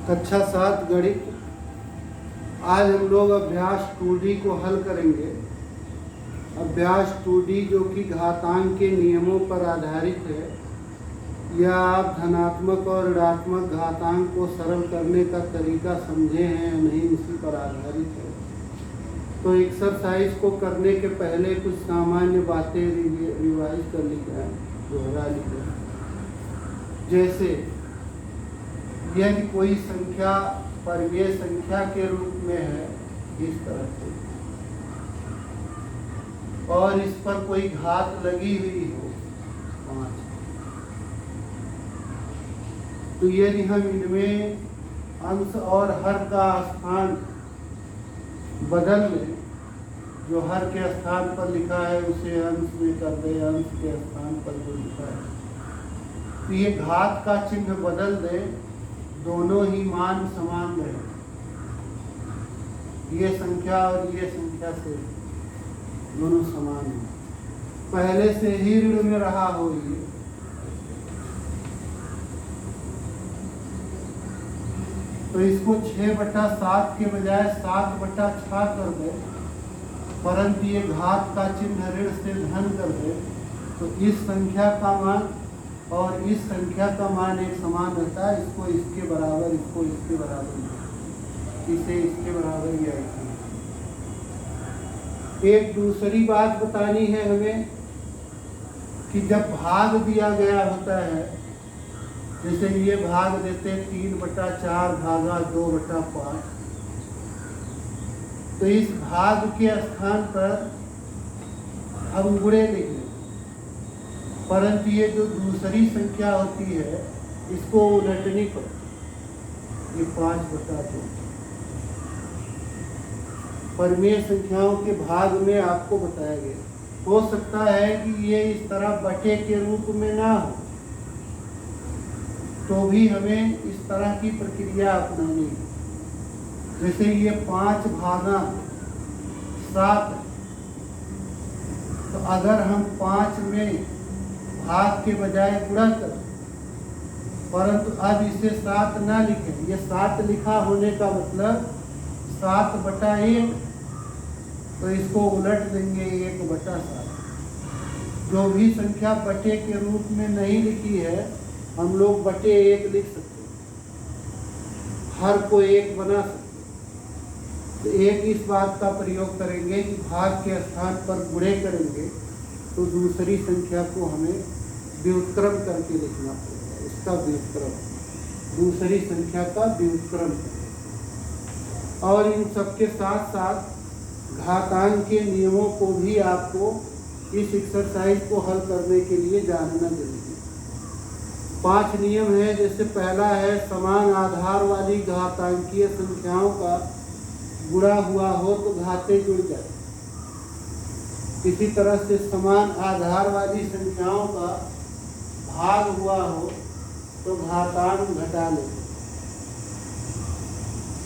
कक्षा 7 गणित। आज हम लोग अभ्यास 2D को हल करेंगे। अभ्यास 2D जो कि घातांक के नियमों पर आधारित है, या आप धनात्मक और ऋणात्मक घातांक को सरल करने का तरीका समझे हैं या नहीं, उसी पर आधारित है। तो एक्सरसाइज को करने के पहले कुछ सामान्य बातें रिवाइज कर ली जाए, दोहरा ली जाए। जैसे यदि कोई संख्या परिमेय संख्या के रूप में है इस तरह से, और इस पर कोई घात लगी हुई हो 5, तो यदि हम इनमें अंश और हर का स्थान बदल लें, जो हर के स्थान पर लिखा है उसे अंश में कर दें, अंश के स्थान पर जो लिखा है, तो ये घात का चिन्ह बदल दें, दोनों ही मान समान रहे। ये संख्या और ये संख्या से दोनों समान है, पहले से ही ऋण में रहा हो ये, तो इसको 6/7 के बजाय 7/6 कर दे, परंतु ये घात का चिन्ह ऋण से धन कर दे, तो इस संख्या का मान और इस संख्या का मान एक समान रहता है। इसको इसके बराबर, इसको इसके बराबर, इसे इसके बराबर या इसे। एक दूसरी बात बतानी है हमें कि जब भाग दिया गया होता है, जैसे ये भाग देते 3/4 भागा 2/5, तो इस भाग के स्थान पर हम गुणे लिख लें, परंतु ये जो दूसरी संख्या होती है इसको उलटनी पड़ती, ये 5/2। परिमेय संख्याओं के भाग में आपको बताया गया। हो सकता है कि ये इस तरह बटे के रूप में ना हो, तो भी हमें इस तरह की प्रक्रिया अपनानी है। जैसे ये 5/7, तो अगर हम 5 में भाग के बजाय गुणा करें, परंतु अब इसे 7 ना लिखें, ये 7 लिखा होने का मतलब 7/1, तो इसको उलट देंगे 1/7। जो भी संख्या बटे के रूप में नहीं लिखी है, हम लोग बटे 1 लिख सकते हैं, हर को 1 बना सकते हैं। तो एक इस बात का प्रयोग करेंगे कि भाग के स्थान पर गुणे करेंगे, तो दूसरी संख्या को हमें व्युत्क्रम करके लिखना पड़ेगा, इसका व्युत्क्रम, दूसरी संख्या का व्युत्क्रम करें। और इन सबके साथ साथ घातांक के नियमों को भी आपको इस एक्सरसाइज को हल करने के लिए जानना जरूरी है। 5 नियम है। जैसे पहला है, समान आधार वाली घातांकीय संख्याओं का गुणा हुआ हो तो घाते जुड़ जाए। इसी तरह से समान आधार वाली संख्याओं का भाग हुआ हो तो घातांक घटा ले।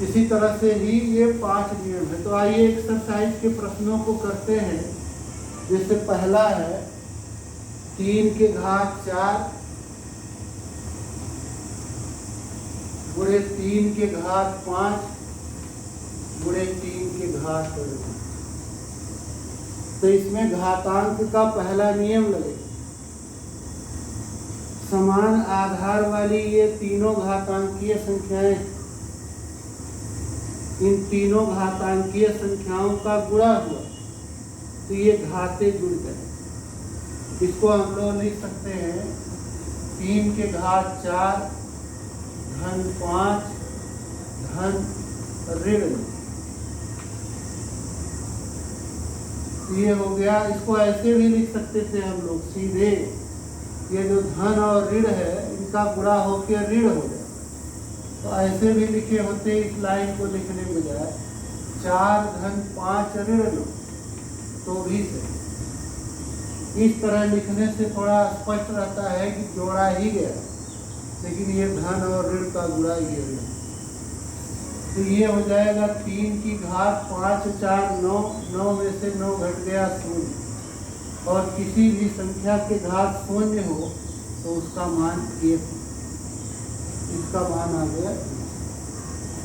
इसी तरह से ही ये 5 नियम है। तो आइए एक्सरसाइज के प्रश्नों को करते हैं। जैसे पहला है 3⁴ गुणे 3⁵5 गुणे 3⁵2। तो इसमें घातांक का पहला नियम लगेगा। समान आधार वाली ये तीनों घातांकीय संख्याएं, इन तीनों घातांकीय संख्याओं का गुणा हुआ तो ये घाते जुड़ गए। इसको हम लोग लिख सकते हैं 3⁴ धन 5 धन ऋण। ये हो गया। इसको ऐसे भी लिख सकते थे हम लोग सीधे, ये जो धन और ऋण है इनका गुणा होकर ऋण हो जाए, तो ऐसे भी लिखे होते। इस लाइन को लिखने के बजाय 4 धन 5 ऋण लो, तो भी सही। इस तरह लिखने से थोड़ा स्पष्ट रहता है कि जोड़ा ही गया, लेकिन ये धन और ऋण का गुणा ही है। तो ये हो जाएगा 3⁵5 4 9, 9 में से 9 घट गया 0, और किसी भी संख्या के घात 0 हो तो उसका मान 1, इसका मान आ गया।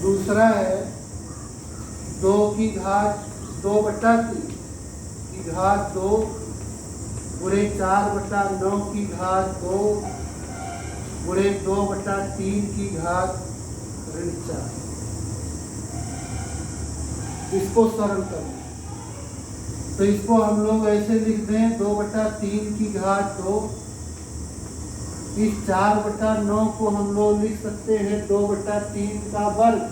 दूसरा है 2 की घात 2/3 की घात 2 गुणे 4/9 की घात 2 गुणे 2/3 की घात ऋण 4। इसको सरल करें तो इसको हम लोग ऐसे लिख दें 2/3 की घात 2। इस 4/9 को हम लोग लिख सकते हैं 2/3 का वर्ग।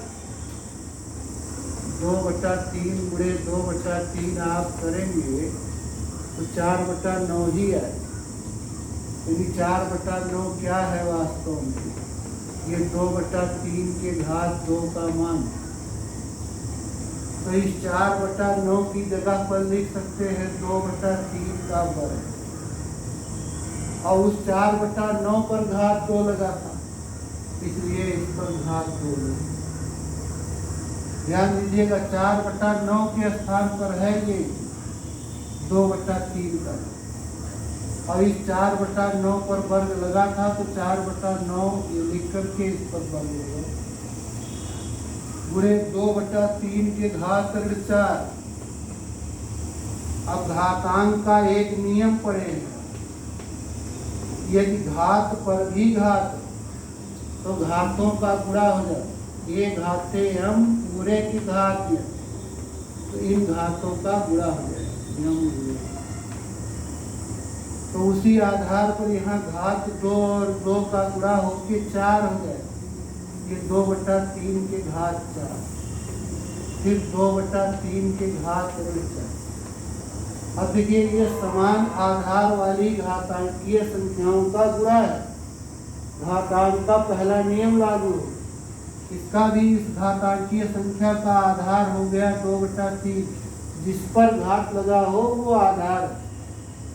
2/3 गुणे 2/3 आप करेंगे तो 4/9 ही आए। यानी 4/9 क्या है वास्तव में? ये 2/3 के घात 2 का मान। तो इस 4/9 की जगह पर लिख सकते हैं 2/3 का वर्ग। और उस 4/9 पर घात 2 लगा था, इसलिए इस पर घात 2 लगा। ध्यान दीजिएगा 4/9 के स्थान पर है ये 2/3 का। और इस 4/9 पर वर्ग लगा था तो 4/9 ये लिख करके इस पर वर्ग लगा गुणे 2/3 के घात 4। अब घातांक का एक नियम पढ़ेगा, यदि घात पर भी घात तो घातों का गुणा हो जाए। ये घाते हम पूरे की घात है तो इन घातों का गुणा हो जाए। तो उसी आधार पर यहाँ घात 2 और 2 का गुणा होके 4 हो जाए। ये 2/3 के घात 4, फिर 2/3 के घात 4। अब देखिए ये समान आधार वाली घातांकीय संख्याओं का गुणा है। घातांक का पहला नियम लागू हो। इसका भी इस घातांकीय संख्या का आधार हो गया 2/3। जिस पर घात लगा हो वो आधार है।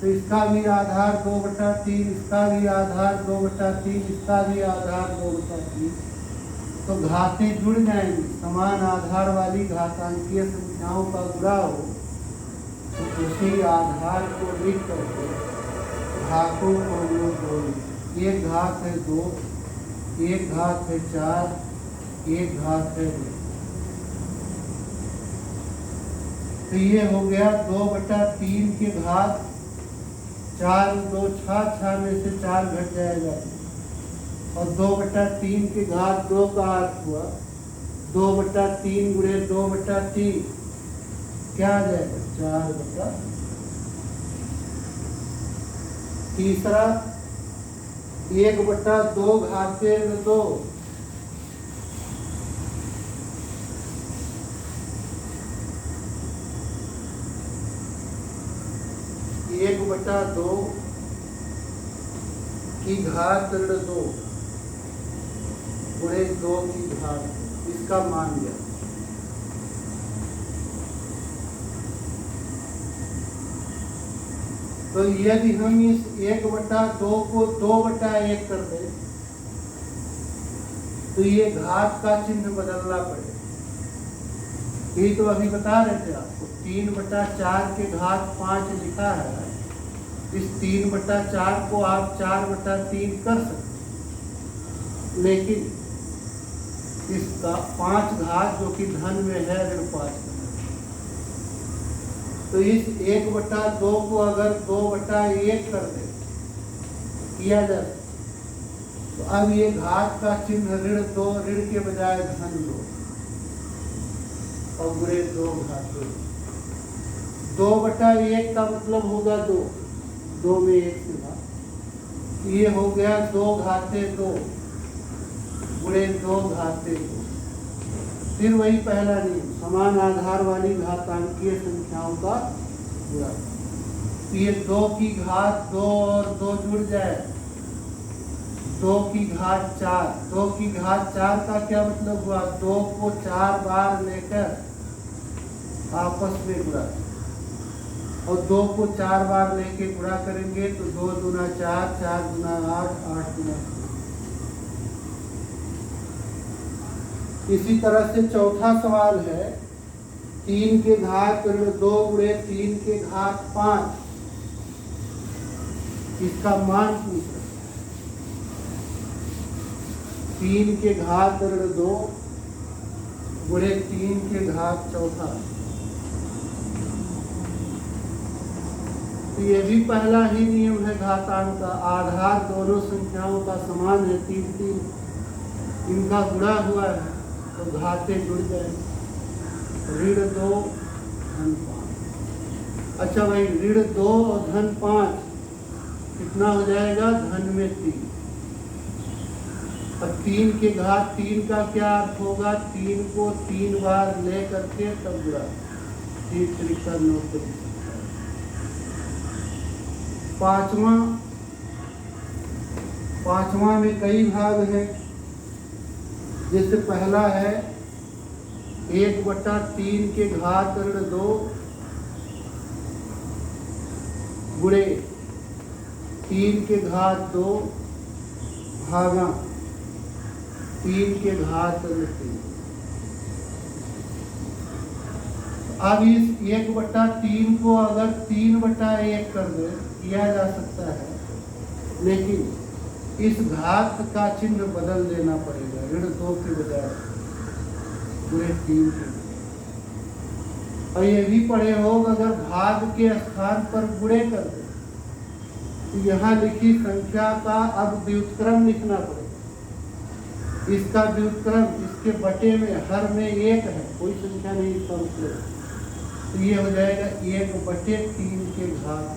तो इसका भी आधार 2/3, इसका भी आधार 2/3, इसका भी आधार 2/3। तो घातें जुड़ जाएंगी। समान आधार वाली घातांकीय संख्याओं का गुणा हो तो उसी आधार को लिख करके घातों को लोग जोड़ें। एक घात है 2, एक घात है 4, एक घात है 2। तो ये हो गया 2/3 के घात 4। 2 6 में से 4 घट जाएगा और 2/3 के घात 2 का अर्थ हुआ 2/3 गुणे 2/3 क्या आ जाएगा 4/। तीसरा 1/2 घाते 2। 1/2 की घात 2 गुणे 2 की घात, इसका मान लिया। तो यदि हम इस 1/2 को 2/1 कर दें तो ये घात का चिन्ह बदलना पड़ेगा। ये तो अभी बता रहे थे आपको 3/4 के घात 5 लिखा है। इस 3/4 को आप 4/3 कर सकते, लेकिन इसका 5 घात जो कि धन में है ऋण 5 तो इस 1/2 को अगर 2/1 कर दे किया जाए तो अब ये घात का चिन्ह ऋण 2, ऋण के बजाय धन 2 और गुणे 2 घात 2। 2/1 का मतलब होगा 2, 2 में 1 से भाग। ये हो गया 2 घाते 2 गुणे 2 घाते 2। फिर वही पहला नियम, समान आधार वाली घातांकीय संख्याओं का गुणा। ये 2 की घात 2 और 2 जुड़ जाए 2 की घात 4। 2 की घात 4 का क्या मतलब हुआ? 2 को 4 बार लेकर आपस में गुणा, और 2 को 4 बार लेके गुणा करेंगे तो 2 दूना 4, 4 दूना 8, 8 दूना। इसी तरह से चौथा सवाल है 3 के घात 2 गुणे 3 के घात 5, इसका मान पूछ रहे। 3 के घात 2 गुणे 3 के घात चौथा। तो ये भी पहला ही नियम है घातांक का। आधार दोनों संख्याओं का समान है, 3 3, इनका गुणा हुआ है तो घाते जुड़ गए। ऋण 2 धन 5। अच्छा भाई, ऋण 2 और धन 5 कितना हो जाएगा? धन में 3। अब 3 के घात 3 का क्या अर्थ होगा? 3 को 3 बार ले करके तब गुणा। 3 त्रिका 9। पांचवा में कई भाग है। जैसे पहला है 1/3 के घात ऋण 2 गुणे 3 के घात 2 भागा 3 के घात ऋण 3। अब इस 1/3 को अगर 3/1 कर दे किया जा सकता है, लेकिन इस घात का चिन्ह बदल देना पड़ेगा। ऋण 2 के बजाय गुणे 3 के। और ये भी पढ़े हो, अगर भाग के स्थान पर गुणे कर दे तो यहाँ लिखी संख्या का अब व्युत्क्रम लिखना पड़ेगा। इसका व्युत्क्रम इसके बटे में हर में 1 है, कोई संख्या नहीं इसका मतलब। तो ये हो जाएगा 1/3 के घात,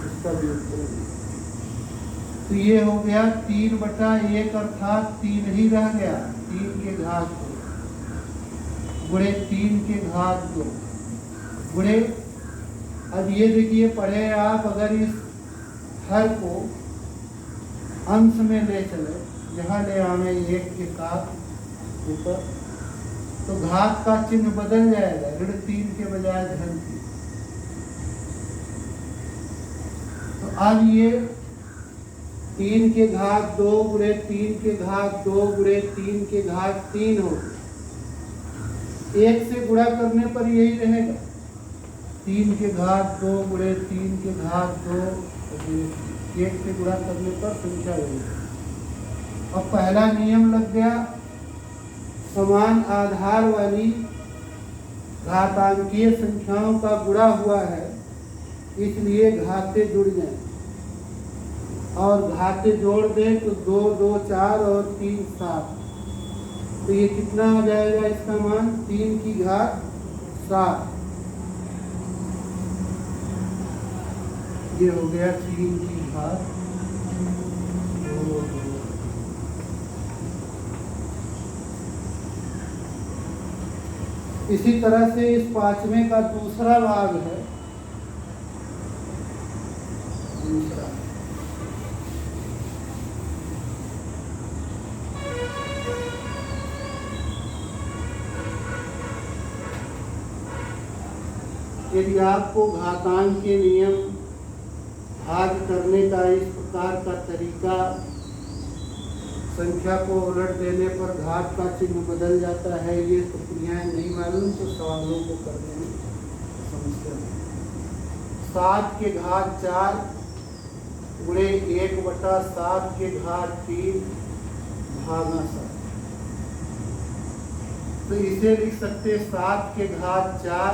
इसका व्युत्क्रम। तो ये हो गया 3/1 अर्थात 3 ही रह गया। 3 के घात 2 गुणे 3 के घात 2 गुणे। अब ये देखिए पढ़े आप, अगर इस हर को अंश में ले चले, यहाँ ले आने 1 के साथ ऊपर, तो घात का चिन्ह बदल जाएगा। ऋण 3 के बजाय धन 3। तो अब ये 3 के घात 2 गुणे 3 के घात 2 गुणे 3 के घात 3 हो। 1 से गुणा करने पर यही रहेगा। 3 के घात 2 गुणे 3 के घात 2, 1 से गुणा करने पर संख्या होगी। अब पहला नियम लग गया, समान आधार वाली घातांकीय संख्याओं का गुणा हुआ है, इसलिए घाते जुड़ जाए। और घाते जोड़ दें तो 2 2 4 और 3 7। तो ये कितना हो जाएगा? इसका मान 3 की घात 7। ये हो गया 3 की घात 2। इसी तरह से इस 5वें का दूसरा भाग है। दूसरा यदि आपको घातांक के नियम भाग करने का इस प्रकार का तरीका, संख्या को उलट देने पर घात का चिन्ह बदल जाता है, ये प्रक्रियाएं नहीं मालूम तो सवालों को करने में समस्या है। 7 के घात 4 गुणे 1/7 के घात 3 भागा 7। तो इसे लिख सकते 7 के घात 4।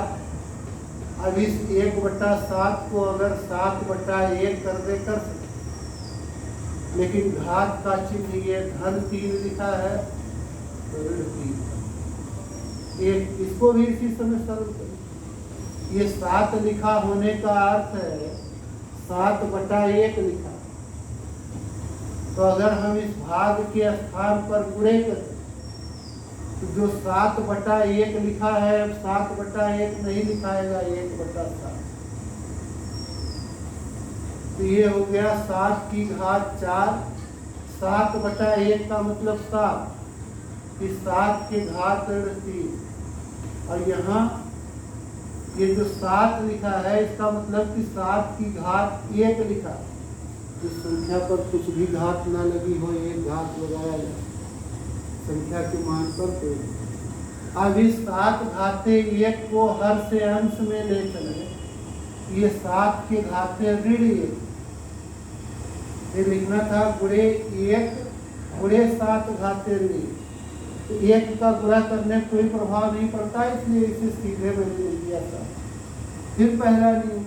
अब इस 1/7 को अगर 7/1 कर दे कर सकते, लेकिन घात का चिन्ह ये धन 3 लिखा है तो ऋण 3। एक इसको भी इसी समय सरल करें। ये 7 लिखा होने का अर्थ है 7/1 लिखा। तो अगर हम इस भाग के स्थान पर गुणे करें तो जो 7/1 लिखा है, अब 7/1 नहीं लिखाएगा, 1/7। तो ये हो गया 7 की घात 4। 7/1 का मतलब 7, इस 7 के घात ऋण 3। और यहाँ ये जो 7 लिखा है, इसका मतलब कि 7 की घात 1 लिखा। इस संख्या पर कुछ भी घात ना लगी हो, एक घात लगाया जाए संख्या के मान पर। तो अब इस 7 घाते 1 को हर से अंश में ले चले, ये 7 के घाते ऋण 1, ये लिखना था गुणे 1 गुणे 7 घाते ऋण 1। तो एक का गुणा करने कोई प्रभाव नहीं पड़ता, इसलिए इसे सीधे मैंने ले लिया था। फिर पहला नियम,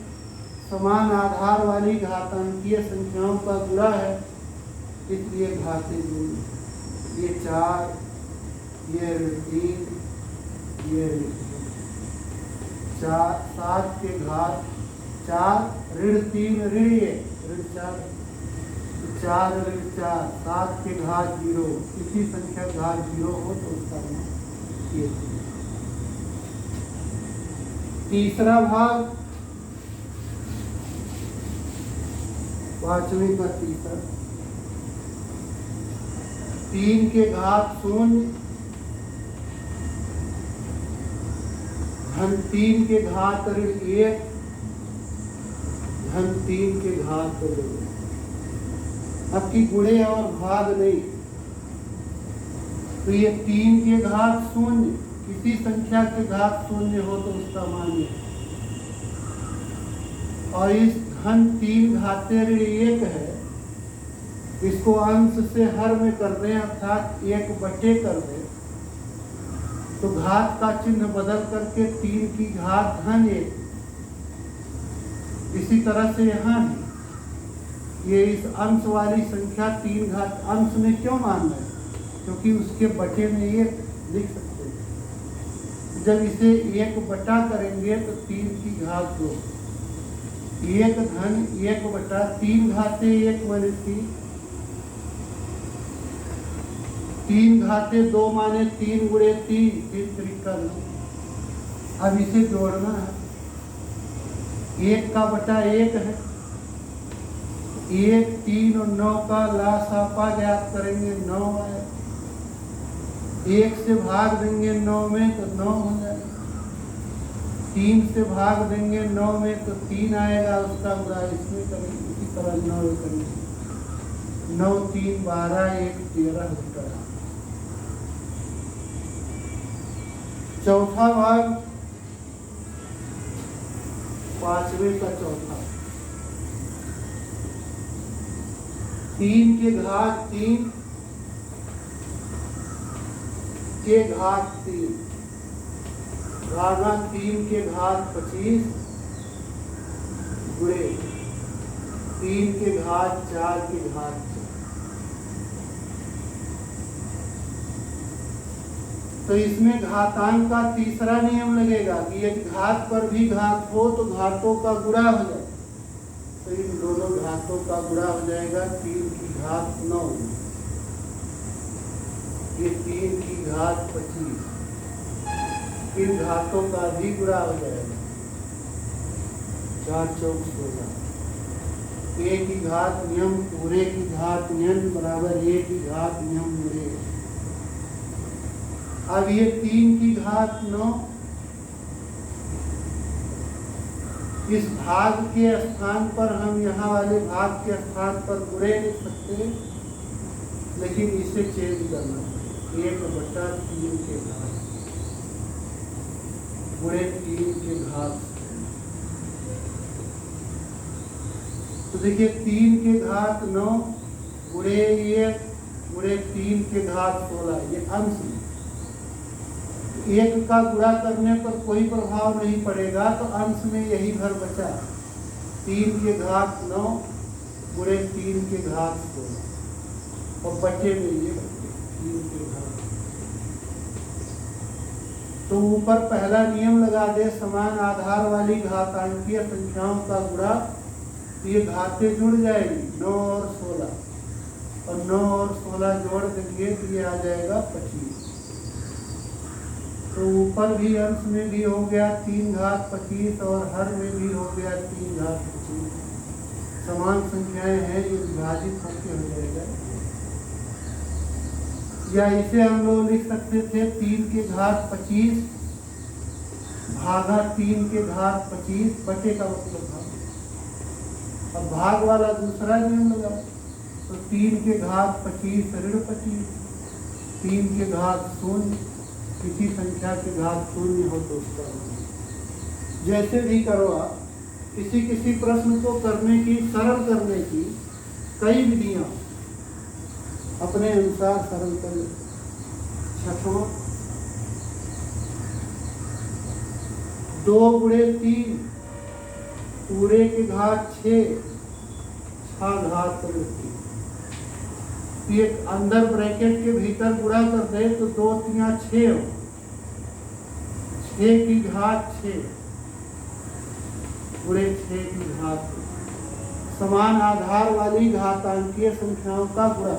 समान आधार वाली घातांकीय संख्याओं का गुणा है, इसलिए घाते जुड़। ये 4, ये 3, ये 4, 7 के घात 4 ऋण 3 ऋण 1 ऋण 4, 4 ऋण 4, 7 के घात 0, किसी संख्या घात 0 हो तो उसका मान ये। तीसरा भाग, पांचवें का तीसरा, 3 के घात 0 धन 3 के घात ऋण 1 धन 3 के घात ऋण। अब की गुणे और भाग नहीं, तो ये 3 के घात 0, किसी संख्या के घात 0 हो तो उसका मान है। और इस धन 3 घाते ऋण 1 है, इसको अंश से हर में कर दें, अर्थात 1 बटे कर दें, तो घात का चिन्ह बदल करके 3 की घात धन 1। इसी तरह से यहाँ भी ये इस अंश वाली संख्या 3 घात अंश में क्यों मानना है, क्योंकि उसके बटे में 1 लिख सकते हैं। जब इसे 1 बटा करेंगे तो 3 की घात 2, 1 धन 1 बटा 3 घाते 1 माने 3 घाते 2 माने 3 गुणे 3, 3 तरीका 9। अब इसे जोड़ना है, 1 का बटा 1 है, 1, 3 और 9 का लासापा ज्ञात करेंगे, 9 आए। 1 से भाग देंगे 9 में तो 9 हो जाएगा, 3 से भाग देंगे 9 में तो 3 आएगा, उसका गुणा इसमें करेंगे। इसी तरह 9 करेंगे, 9 3 12 1 13 होता है। चौथा भाग, पांचवें का चौथा, 3 के घात 3 के घात 3 भागा 3 के घात 25 गुणे 3 के घात 4 के घात 4। तो इसमें घातांक का तीसरा नियम लगेगा कि यदि घात पर भी घात हो तो घातों का गुणा हो जाए, तो इन दोनों घातों का गुणा हो जाएगा। 3 की घात 9, ये 3 की घात 25, इन घातों का भी गुणा हो जाएगा। 4 चौक 16, 1 की घात नियम पूरे की घात नियम बराबर 1 की घात नियम पूरे। अब ये 3 की घात 9, इस भाग के स्थान पर हम यहाँ वाले भाग के स्थान पर गुणे लिख सकते हैं, लेकिन इसे चेंज करना, 1 बटा 3 के घात गुणे 3 के घात। तो देखिए 3 के घात 9 गुणे 1 गुणे 3 के घात 16, ये अंश में 1 का गुणा करने पर कोई प्रभाव नहीं पड़ेगा, तो अंश में यही भर बचा। 3 के घात 9 गुणे 3 के घात 16 और बचे में ये 3 के घात। तो ऊपर पहला नियम लगा दे, समान आधार वाली घातांकीय संख्याओं का गुणा, ये घातें जुड़ जाएगी 9 और 16, और 9 और 16 जोड़ देंगे तो ये आ जाएगा 25। तो ऊपर भी अंश में भी हो गया 3 घात 25 और हर में भी हो गया 3 घात 25। समान संख्याएं हैं, ये विभाजित होके हो जाएगा। या इसे हम लोग लिख सकते थे 3 के घात 25 भागा 3 के घात 25 बटे का मतलब भाग। अब भाग वाला दूसरा नियम लगा, तो 3 के घात 25 ऋण 25, 3 के घात 0, किसी संख्या के घात 0 हो तो उसका जैसे भी करो आप। किसी किसी प्रश्न को करने की, सरल करने की कई विधियां अपने अनुसार सरल कर लेते। छठवां 2 गुणे 3 पूरे के घात 6 6 घात ऋण 3। ये अंदर ब्रैकेट के भीतर गुणा कर दे तो 2 3 6 हो, 6 की घात 6 गुणे 6 की घात। समान आधार वाली घातांकीय संख्याओं का गुणा,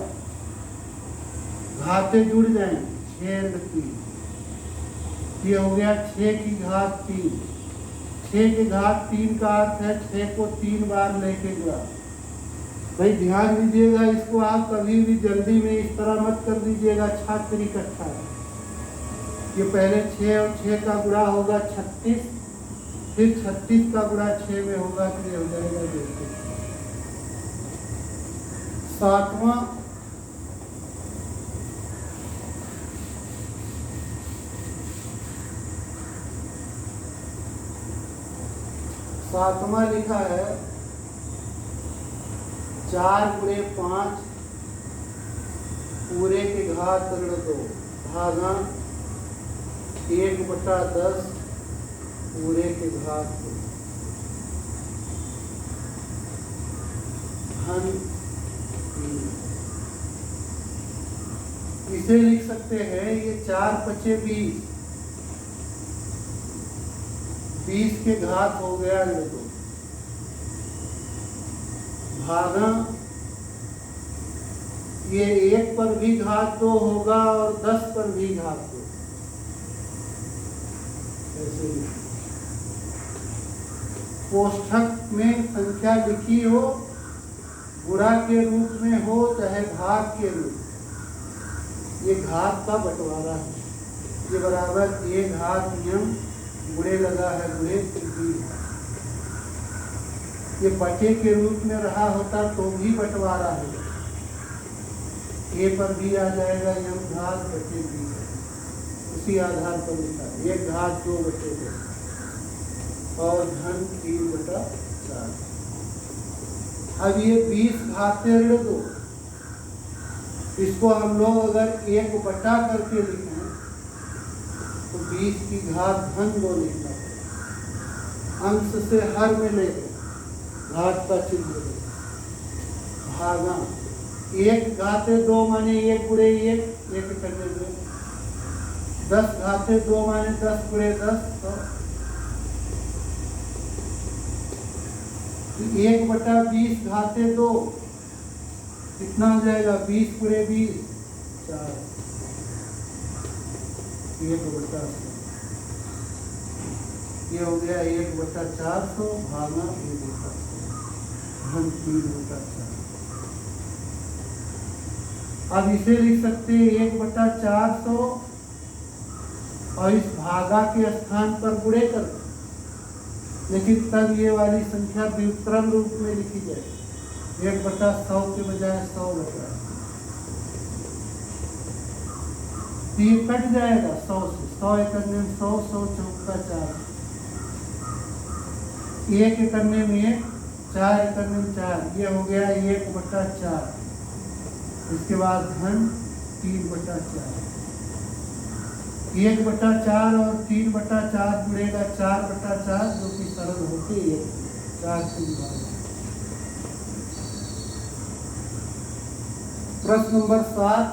घाते जुड़ जाएंगे 6 ऋण 3। ये हो गया 6 की घात 3। 6 की घात 3 का अर्थ है 6 को 3 बार लेके गुणा। भाई ध्यान दीजिएगा, इसको आप कभी भी जल्दी में इस तरह मत कर दीजिएगा छात्र इकट्ठा। ये पहले 6 और 6 का गुणा होगा 36, फिर 36 का गुणा 6 में होगा तो ये हो जाएगा 32। 7वां 7वां लिखा है 4 गुणे 5 पूरे के घात ऋण 2 भागा 1/10 पूरे के घात 2 धन 3। इसे लिख सकते हैं, ये 4 5 20, 20 के घात हो गया ऋण 2 भागा ये 1 पर भी घात 2 होगा और 10 पर भी घात 2। ऐसे कोष्ठक में संख्या लिखी हो, गुणा के रूप में हो चाहे भाग के रूप, ये घात का बंटवारा है। ये बराबर ये घात नियम गुणे लगा है गुणे तृतीय। ये बटे के रूप में रहा होता तो भी बंटवारा है, ए पर भी आ जाएगा यम घात बटे भी, उसी आधार पर लिखा है 1 घात 2 बटे 2 और धन 3/4। अब ये 20 घाते ऋण 2, इसको हम लोग अगर 1 बटा करके लिखें तो 20 की घात धन 2 लिखना पड़ेगा। अंश से हर में लेकर घात का चिन्ह भागा 1 घाते 2 माने 1 गुणे 1, 1 करने 2। 10 घाते 2 माने 10 गुणे 10, तो 1/20 घाते 2 कितना हो जाएगा? 20 गुणे 20 4, 1/100। ये हो गया 1/400 भागा 1/400 धन 3/4। अब इसे लिख सकते हैं 1/400 और इस भागा के स्थान पर गुणे कर, लेकिन तब ये वाली संख्या व्युत्क्रम रूप में लिखी जाए 1/100 के बजाय 100/। ये कट जाएगा 100 से, 100 करने में 100, 100 चौका 4, 1 करने में 1, 4 करने में 4, ये हो गया 1/4। इसके बाद धन 3/4, 1/4 और 3/4 जुड़ेगा 4/4, जो कि सरल होके 4 से विभाजित। प्रश्न नंबर 7।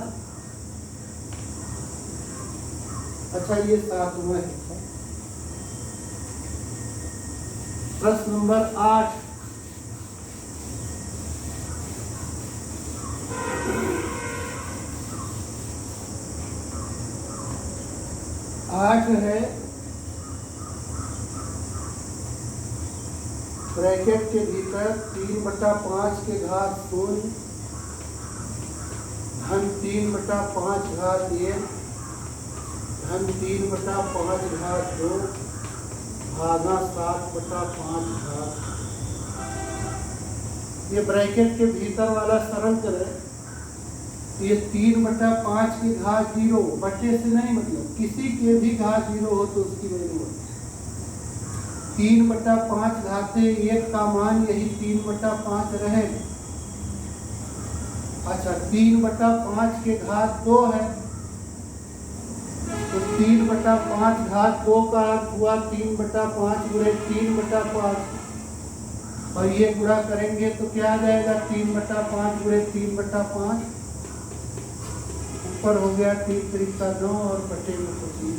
अच्छा ये 7वां है। प्रश्न नंबर 8। है ब्रैकेट के भीतर 3/5 के घात 0 धन 3/5 घात 1 धन 3/5 घात 2 भागा 7/5 घात। ये ब्रैकेट के भीतर वाला सरल करें, ये 3/5 की घात 0 बटे से नहीं, मतलब किसी के भी घात 0 हो तो उसकी वैल्यू 3/5 घाते 1 का मान यही 3/5 रहेगा। अच्छा 3/5 के घात 2 है तो 3/5 घात 2 का अर्थ हुआ 3/5 गुणे 3/5, और ये गुणा करेंगे तो क्या आ जाएगा 3/5 गुणे 3/5, ऊपर हो गया 3 त्रिका 9 और बटे में 25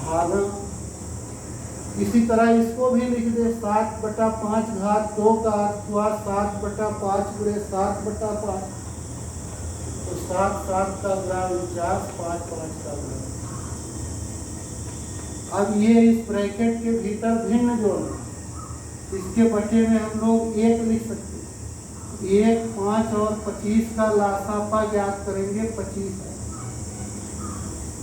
भागा। इसी तरह इसको भी लिख दे 7/5 घात 2 का अर्थ हुआ 7/5 गुणे 7/5, तो 7 7 का गुणा 49, 5 5 का गुणा। अब ये इस ब्रैकेट के भीतर भिन्न जोड़ना, इसके बटे में हम लोग 1 लिख सकते हैं। 1, 5 और 25 का लासापा ज्ञात करेंगे, 25 है।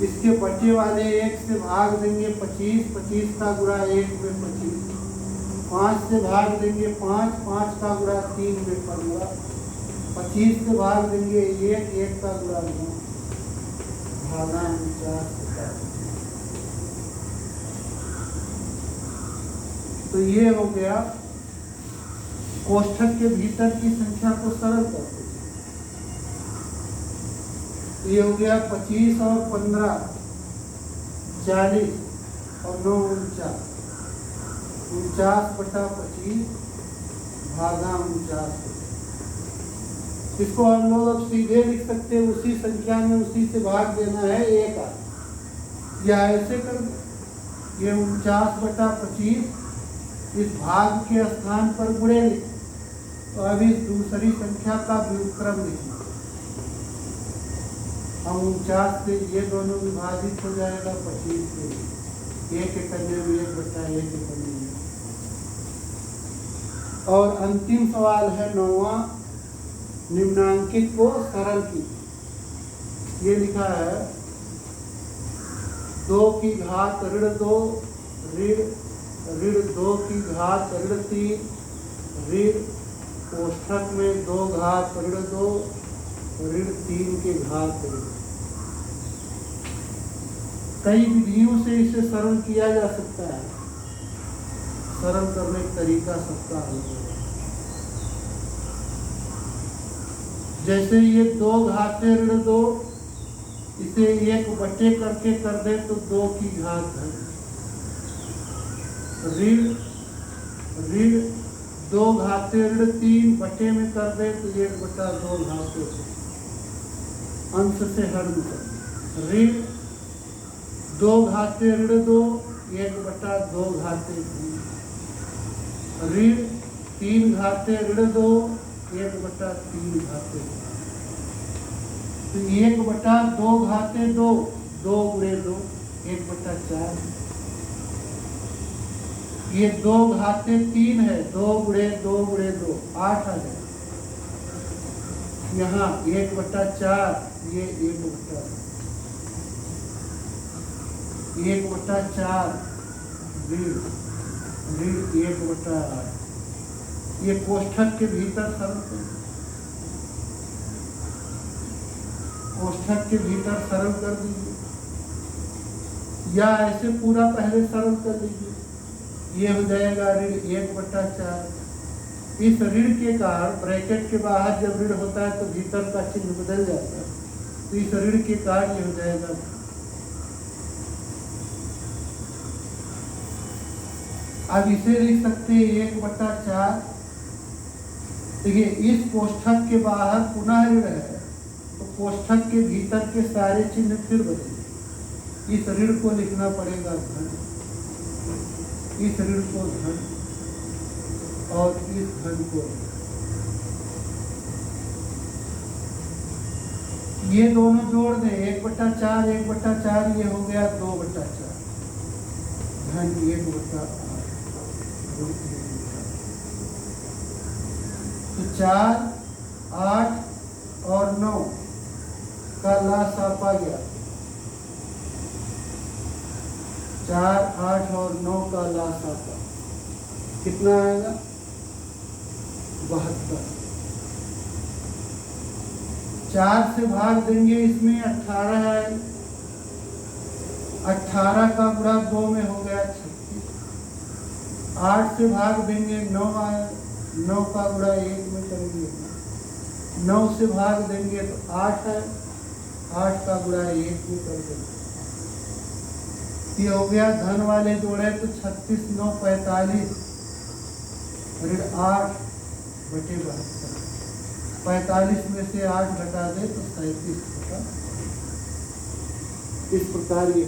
इसके बटे वाले 1 से भाग देंगे 25, 25 का गुणा 1 में 25, 5 से भाग देंगे 5, 5 का गुणा 3 में 15, 25 से भाग देंगे 1, 1 का गुणा 9, भागा 49। तो ये हो गया कोष्ठक के भीतर की संख्या को सरल करते। ये हो गया 25 और 15 40 और 9 49, 49/25 भागा 49। इसको हम लोग अब सीधे लिख सकते हैं, उसी संख्या में उसी से भाग देना है 1 आ, या ऐसे कर ये 49/25 इस भाग के स्थान पर गुणे लिख। तो अब इस दूसरी संख्या का व्युत्क्रम लिखना, हम 49 से ये दोनों विभाजित हो जाएगा 25 से 1 के करने में 1/1 के करने में। और अंतिम सवाल है 9वां, निम्नांकित को सरल की। ये लिखा है 2 की घात ऋण 2 ऋण 2 की घात ऋण 3 ऋण कोष्ठक में 2 घात ऋण 2 ऋण 3 के घात ऋण। कई विधियों से इसे सरल किया जा सकता है, सरल करने का तरीका सबका अलग है। जैसे ये 2 घाते ऋण 2, इसे 1 बटे करके कर दे तो 2 की घात है। ऋण 2 घाते ऋण 3 बटे में कर दे तो 1/2 घाते से अंश से हर कर। ऋण 2 घाते ऋण 2 1/2 घाते 3। ऋण 3 घाते ऋण 2 1/3 घाते। तो 1/2 घाते 2 2 गुणे 2 1/4। ये 2 घाते 3 है, 2 गुणे 2 गुणे 2 8 आ जाए। यहाँ 1/4, ये 1/4 ऋण 1/8। ये कोष्ठक के भीतर सरल कर, कोष्ठक के भीतर सरल कर दीजिए, या ऐसे पूरा पहले सरल कर लीजिए। ये हो जाएगा ऋण 1/4। इस ऋण के कारण ब्रैकेट के बाहर जब ऋण होता है तो भीतर का चिन्ह बदल जाता है, तो इस ऋण के कारण ये हो जाएगा। अब इसे लिख सकते हैं 1/4। देखिए इस कोष्ठक के बाहर पुनः ऋण है, तो कोष्ठक के भीतर के सारे चिन्ह फिर बदलेंगे। इस ऋण को लिखना पड़ेगा धन, इस ऋण को धन और इस धन को। ये दोनों जोड़ दें 1/4 1/4, ये हो गया 2/4 धन 1/8। तो 4, 8 और 9 का लासापा गया। 4, 8 और 9 का लासापा कितना आएगा? 72। 4 से भाग देंगे, इसमें 18 आएगा। 18 का गुणा 2 में हो गया 36। 8 से भाग देंगे 9 आएगा। 9 का गुणा 1 में करेंगे 9 से भाग देंगे तो 8 है। 8 का गुणा 1 में कर देना। ये हो गया धन वाले जोड़े तो 36 9 45 ऋण 8 बटे 72। 45 में से 8 घटा दे तो 37 होगा। इस प्रकार ये